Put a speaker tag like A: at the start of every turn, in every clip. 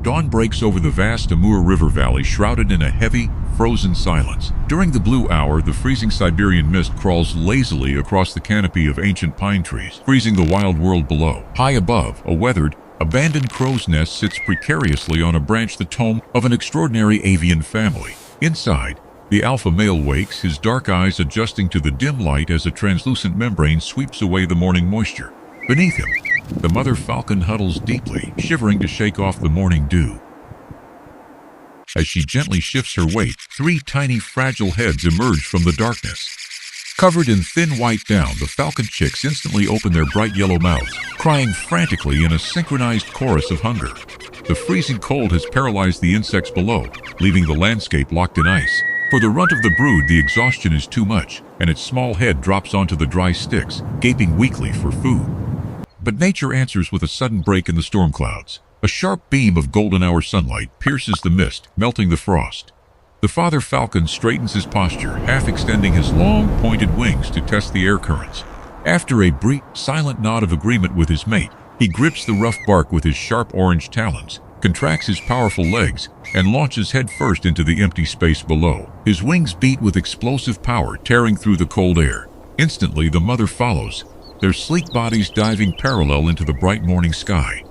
A: Dawn breaks over the vast Amur River valley, shrouded in a heavy, frozen silence. During the blue hour, the freezing Siberian mist crawls lazily across the canopy of ancient pine trees, freezing the wild world below. High above, a weathered, abandoned crow's nest sits precariously on a branch, the home of an extraordinary avian family. Inside, the alpha male wakes, his dark eyes adjusting to the dim light as a translucent membrane sweeps away the morning moisture. Beneath him, the mother falcon huddles deeply, shivering to shake off the morning dew. As she gently shifts her weight, 3 tiny, fragile heads emerge from the darkness. Covered in thin white down, the falcon chicks instantly open their bright yellow mouths, crying frantically in a synchronized chorus of hunger. The freezing cold has paralyzed the insects below, leaving the landscape locked in ice. For the runt of the brood, the exhaustion is too much, and its small head drops onto the dry sticks, gaping weakly for food. But nature answers with a sudden break in the storm clouds. A sharp beam of golden hour sunlight pierces the mist, melting the frost. The father falcon straightens his posture, half extending his long, pointed wings to test the air currents. After a brief, silent nod of agreement with his mate, he grips the rough bark with his sharp orange talons, contracts his powerful legs, and launches headfirst into the empty space below. His wings beat with explosive power, tearing through the cold air. Instantly, the mother follows, their sleek bodies diving parallel into the bright morning sky.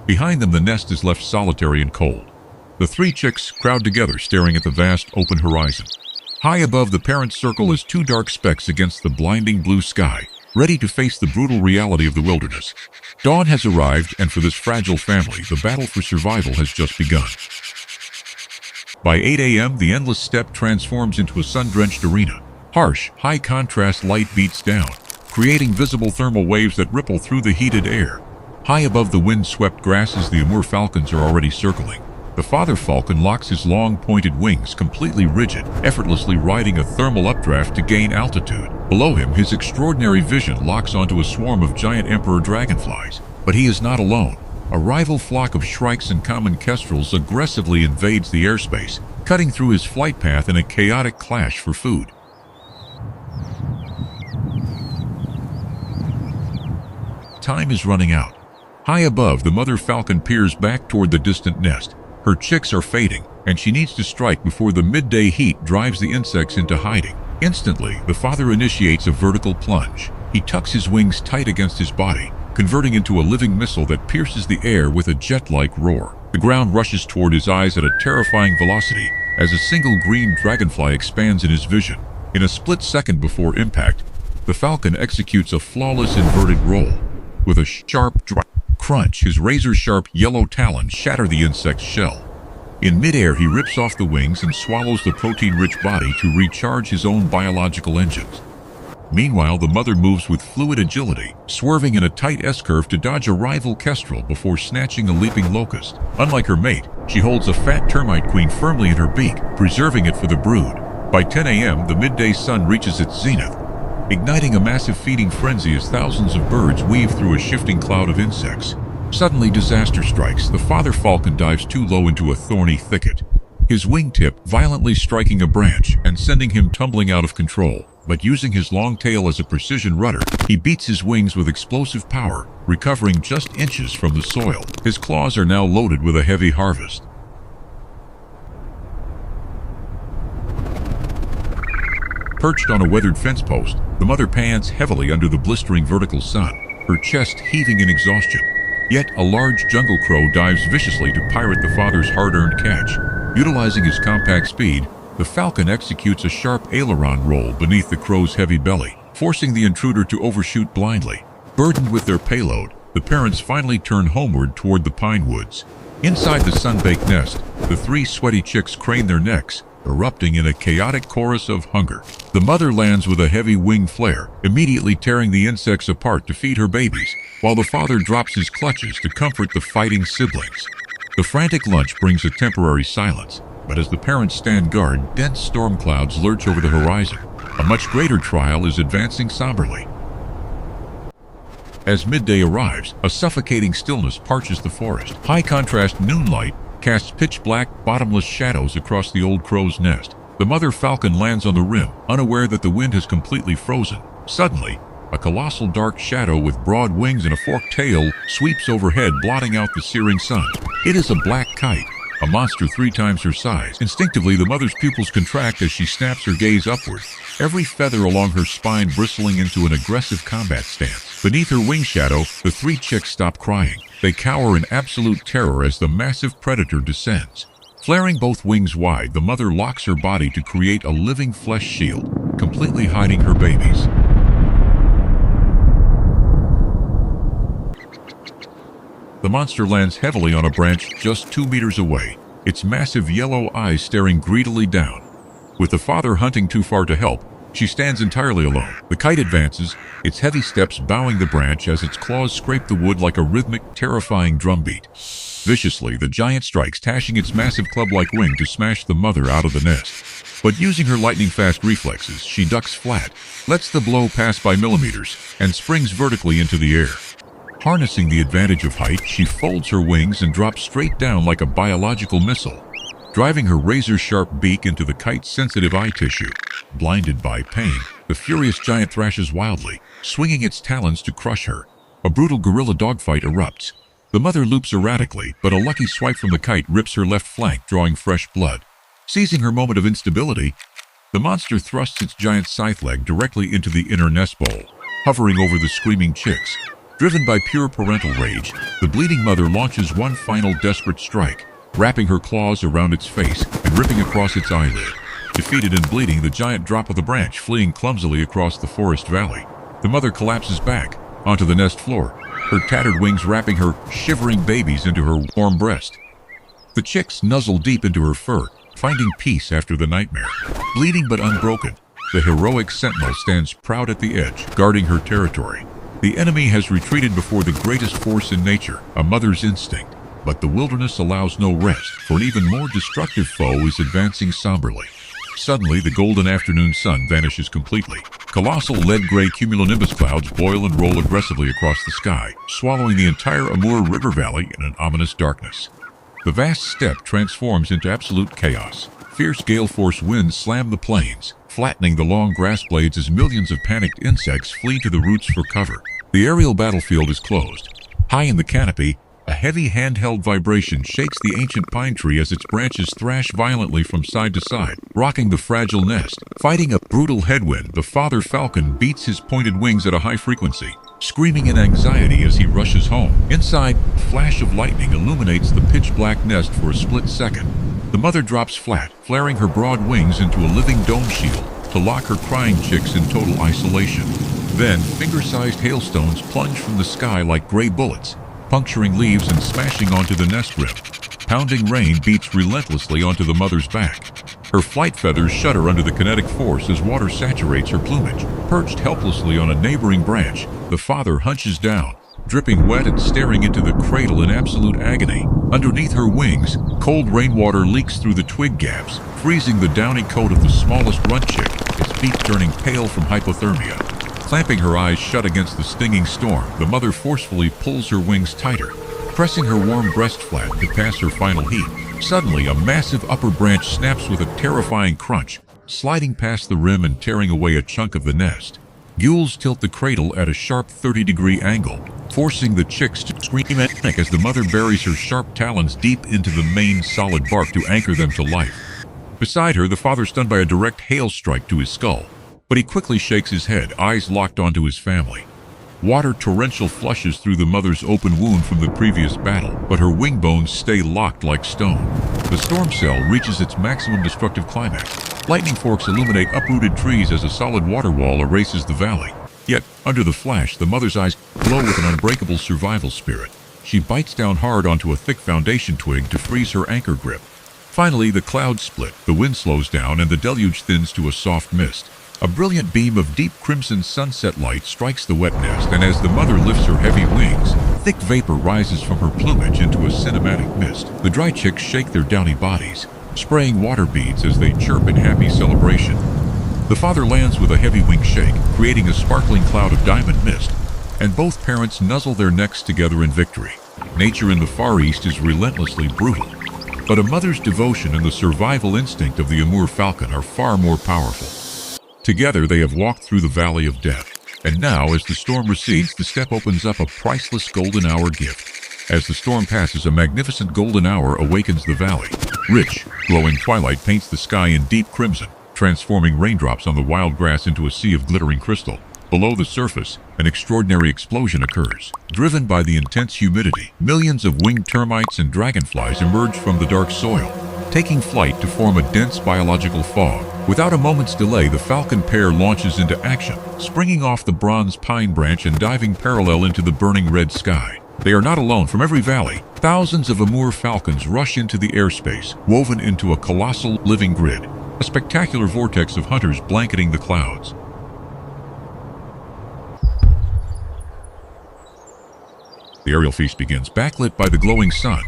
A: Behind them, the nest is left solitary and cold. The 3 chicks crowd together, staring at the vast, open horizon. High above, the parent circle is 2 dark specks against the blinding blue sky, ready to face the brutal reality of the wilderness. Dawn has arrived, and for this fragile family, the battle for survival has just begun. By 8 a.m., the endless steppe transforms into a sun-drenched arena. Harsh, high-contrast light beats down, creating visible thermal waves that ripple through the heated air. High above the wind-swept grasses, the Amur falcons are already circling. The father falcon locks his long, pointed wings, completely rigid, effortlessly riding a thermal updraft to gain altitude. Below him, his extraordinary vision locks onto a swarm of giant emperor dragonflies. But he is not alone. A rival flock of shrikes and common kestrels aggressively invades the airspace, cutting through his flight path in a chaotic clash for food. Time is running out. High above, the mother falcon peers back toward the distant nest. Her chicks are fading, and she needs to strike before the midday heat drives the insects into hiding. Instantly, the father initiates a vertical plunge. He tucks his wings tight against his body, converting into a living missile that pierces the air with a jet-like roar. The ground rushes toward his eyes at a terrifying velocity as a single green dragonfly expands in his vision. In a split second before impact, the falcon executes a flawless inverted roll. With a sharp crunch, his razor-sharp yellow talons shatter the insect's shell. In midair, he rips off the wings and swallows the protein-rich body to recharge his own biological engines. Meanwhile, the mother moves with fluid agility, swerving in a tight S-curve to dodge a rival kestrel before snatching a leaping locust. Unlike her mate, she holds a fat termite queen firmly in her beak, preserving it for the brood. By 10 a.m., the midday sun reaches its zenith, igniting a massive feeding frenzy as thousands of birds weave through a shifting cloud of insects. Suddenly, disaster strikes. The father falcon dives too low into a thorny thicket, his wingtip violently striking a branch and sending him tumbling out of control. But using his long tail as a precision rudder, he beats his wings with explosive power, recovering just inches from the soil. His claws are now loaded with a heavy harvest. Perched on a weathered fence post, the mother pants heavily under the blistering vertical sun, her chest heaving in exhaustion. Yet a large jungle crow dives viciously to pirate the father's hard-earned catch. Utilizing his compact speed, the falcon executes a sharp aileron roll beneath the crow's heavy belly, forcing the intruder to overshoot blindly. Burdened with their payload, the parents finally turn homeward toward the pine woods. Inside the sun-baked nest, the 3 sweaty chicks crane their necks, erupting in a chaotic chorus of hunger. The mother lands with a heavy wing flare, immediately tearing the insects apart to feed her babies, while the father drops his clutches to comfort the fighting siblings. The frantic lunch brings a temporary silence, but as the parents stand guard, dense storm clouds lurch over the horizon. A much greater trial is advancing somberly. As midday arrives, a suffocating stillness parches the forest. High-contrast noonlight casts pitch-black, bottomless shadows across the old crow's nest. The mother falcon lands on the rim, unaware that the wind has completely frozen. Suddenly, A colossal dark shadow with broad wings and a forked tail sweeps overhead, blotting out the searing sun. It is a black kite, a monster 3 times her size. Instinctively, the mother's pupils contract as she snaps her gaze upward, every feather along her spine bristling into an aggressive combat stance. Beneath her wing shadow, the 3 chicks stop crying. They cower in absolute terror as the massive predator descends. Flaring both wings wide, the mother locks her body to create a living flesh shield, completely hiding her babies. The monster lands heavily on a branch just 2 meters away, its massive yellow eyes staring greedily down. With the father hunting too far to help, she stands entirely alone. The kite advances, its heavy steps bowing the branch as its claws scrape the wood like a rhythmic, terrifying drumbeat. Viciously, the giant strikes, tashing its massive club-like wing to smash the mother out of the nest. But using her lightning-fast reflexes, she ducks flat, lets the blow pass by millimeters, and springs vertically into the air. Harnessing the advantage of height, she folds her wings and drops straight down like a biological missile, driving her razor-sharp beak into the kite's sensitive eye tissue. Blinded by pain, the furious giant thrashes wildly, swinging its talons to crush her. A brutal guerrilla dogfight erupts. The mother loops erratically, but a lucky swipe from the kite rips her left flank, drawing fresh blood. Seizing her moment of instability, the monster thrusts its giant scythe leg directly into the inner nest bowl, hovering over the screaming chicks. Driven by pure parental rage, the bleeding mother launches one final desperate strike, wrapping her claws around its face and ripping across its eyelid. Defeated and bleeding, the giant drop of the branch, fleeing clumsily across the forest valley. The mother collapses back onto the nest floor, her tattered wings wrapping her shivering babies into her warm breast. The chicks nuzzle deep into her fur, finding peace after the nightmare. Bleeding but unbroken, the heroic sentinel stands proud at the edge, guarding her territory. The enemy has retreated before the greatest force in nature, a mother's instinct. But the wilderness allows no rest, for an even more destructive foe is advancing somberly. Suddenly, the golden afternoon sun vanishes completely. Colossal lead-gray cumulonimbus clouds boil and roll aggressively across the sky, swallowing the entire Amur River Valley in an ominous darkness. The vast steppe transforms into absolute chaos. Fierce gale-force winds slam the plains, flattening the long grass blades as millions of panicked insects flee to the roots for cover. The aerial battlefield is closed. High in the canopy, a heavy handheld vibration shakes the ancient pine tree as its branches thrash violently from side to side, rocking the fragile nest. Fighting a brutal headwind, the father falcon beats his pointed wings at a high frequency, screaming in anxiety as he rushes home. Inside, a flash of lightning illuminates the pitch-black nest for a split second. The mother drops flat, flaring her broad wings into a living dome shield to lock her crying chicks in total isolation. Then, finger-sized hailstones plunge from the sky like gray bullets, puncturing leaves and smashing onto the nest rim. Pounding rain beats relentlessly onto the mother's back. Her flight feathers shudder under the kinetic force as water saturates her plumage. Perched helplessly on a neighboring branch, the father hunches down, dripping wet and staring into the cradle in absolute agony. Underneath her wings, cold rainwater leaks through the twig gaps, freezing the downy coat of the smallest runt chick, its beak turning pale from hypothermia. Clamping her eyes shut against the stinging storm, the mother forcefully pulls her wings tighter, pressing her warm breast flat to pass her final heat. Suddenly, a massive upper branch snaps with a terrifying crunch, sliding past the rim and tearing away a chunk of the nest. Gules tilt the cradle at a sharp 30-degree angle, forcing the chicks to scream in panic as the mother buries her sharp talons deep into the main solid bark to anchor them to life. Beside her, the father stunned by a direct hail strike to his skull, but he quickly shakes his head, eyes locked onto his family. Water torrential flushes through the mother's open wound from the previous battle, but her wing bones stay locked like stone. The storm cell reaches its maximum destructive climax. Lightning forks illuminate uprooted trees as a solid water wall erases the valley. Yet, under the flash, the mother's eyes glow with an unbreakable survival spirit. She bites down hard onto a thick foundation twig to freeze her anchor grip. Finally, the clouds split, the wind slows down, and the deluge thins to a soft mist. A brilliant beam of deep crimson sunset light strikes the wet nest, and as the mother lifts her heavy wings, thick vapor rises from her plumage into a cinematic mist. The dry chicks shake their downy bodies, spraying water beads as they chirp in happy celebration. The father lands with a heavy wing shake, creating a sparkling cloud of diamond mist, and both parents nuzzle their necks together in victory. Nature in the Far East is relentlessly brutal, but a mother's devotion and the survival instinct of the Amur Falcon are far more powerful. Together they have walked through the valley of death, And now, as the storm recedes, the steppe opens up a priceless golden hour gift. As the storm passes, a magnificent golden hour awakens the valley. Rich, glowing twilight paints the sky in deep crimson, transforming raindrops on the wild grass into a sea of glittering crystal. Below the surface, an extraordinary explosion occurs. Driven by the intense humidity, millions of winged termites and dragonflies emerge from the dark soil, taking flight to form a dense biological fog. Without a moment's delay, the falcon pair launches into action, springing off the bronze pine branch and diving parallel into the burning red sky. They are not alone. From every valley, thousands of Amur falcons rush into the airspace, woven into a colossal living grid, a spectacular vortex of hunters blanketing the clouds. The aerial feast begins, backlit by the glowing sun.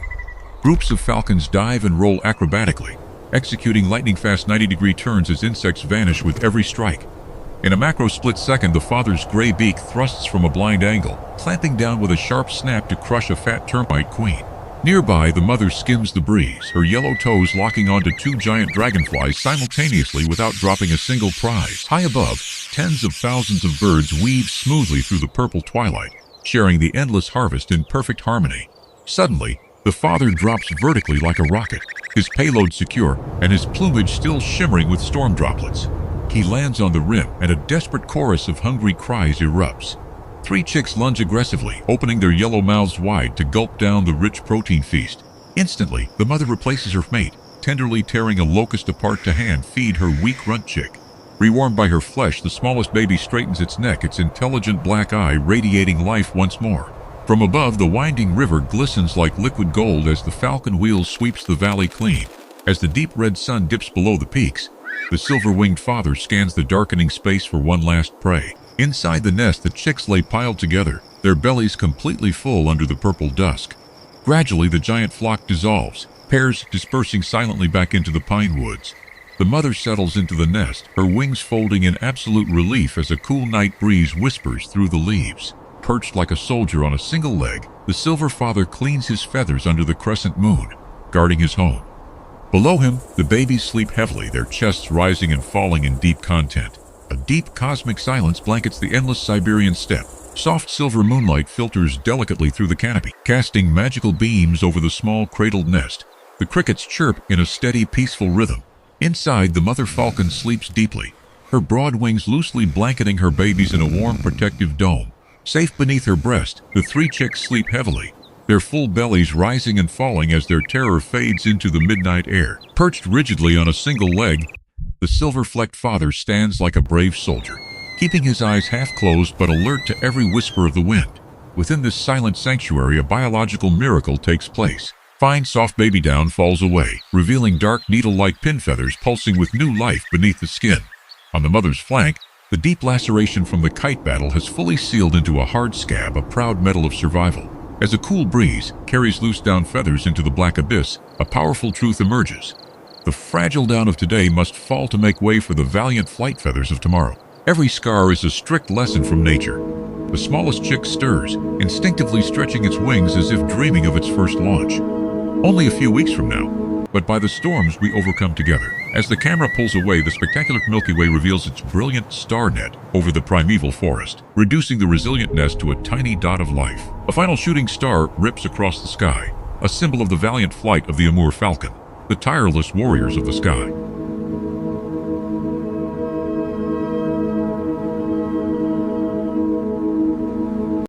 A: Groups of falcons dive and roll acrobatically, executing lightning-fast 90-degree turns as insects vanish with every strike. In a macro split second, the father's gray beak thrusts from a blind angle, clamping down with a sharp snap to crush a fat termite queen. Nearby, the mother skims the breeze, her yellow toes locking onto two giant dragonflies simultaneously without dropping a single prize. High above, tens of thousands of birds weave smoothly through the purple twilight, sharing the endless harvest in perfect harmony. Suddenly, the father drops vertically like a rocket, his payload secure and his plumage still shimmering with storm droplets. He lands on the rim, and a desperate chorus of hungry cries erupts. Three chicks lunge aggressively, opening their yellow mouths wide to gulp down the rich protein feast. Instantly, the mother replaces her mate, tenderly tearing a locust apart to hand-feed her weak runt chick. Rewarmed by her flesh, the smallest baby straightens its neck, its intelligent black eye radiating life once more. From above, the winding river glistens like liquid gold as the falcon wheel sweeps the valley clean. As the deep red sun dips below the peaks, the silver-winged father scans the darkening space for one last prey. Inside the nest, the chicks lay piled together, their bellies completely full under the purple dusk. Gradually, the giant flock dissolves, pairs dispersing silently back into the pine woods. The mother settles into the nest, her wings folding in absolute relief as a cool night breeze whispers through the leaves. Perched like a soldier on a single leg, the silver father cleans his feathers under the crescent moon, guarding his home. Below him, the babies sleep heavily, their chests rising and falling in deep content. A deep cosmic silence blankets the endless Siberian steppe. Soft silver moonlight filters delicately through the canopy, casting magical beams over the small cradled nest. The crickets chirp in a steady, peaceful rhythm. Inside, the mother falcon sleeps deeply, her broad wings loosely blanketing her babies in a warm, protective dome. Safe beneath her breast, the three chicks sleep heavily, their full bellies rising and falling as their terror fades into the midnight air. Perched rigidly on a single leg, the silver-flecked father stands like a brave soldier, keeping his eyes half-closed but alert to every whisper of the wind. Within this silent sanctuary, a biological miracle takes place. Fine, soft baby down falls away, revealing dark needle-like pin feathers pulsing with new life beneath the skin. On the mother's flank, the deep laceration from the kite battle has fully sealed into a hard scab, a proud medal of survival. As a cool breeze carries loose down feathers into the black abyss, a powerful truth emerges. The fragile down of today must fall to make way for the valiant flight feathers of tomorrow. Every scar is a strict lesson from nature. The smallest chick stirs, instinctively stretching its wings as if dreaming of its first launch. Only a few weeks from now, but by the storms we overcome together. As the camera pulls away, the spectacular Milky Way reveals its brilliant star net over the primeval forest, reducing the resilient nest to a tiny dot of life. A final shooting star rips across the sky, a symbol of the valiant flight of the Amur Falcon, the tireless warriors of the sky.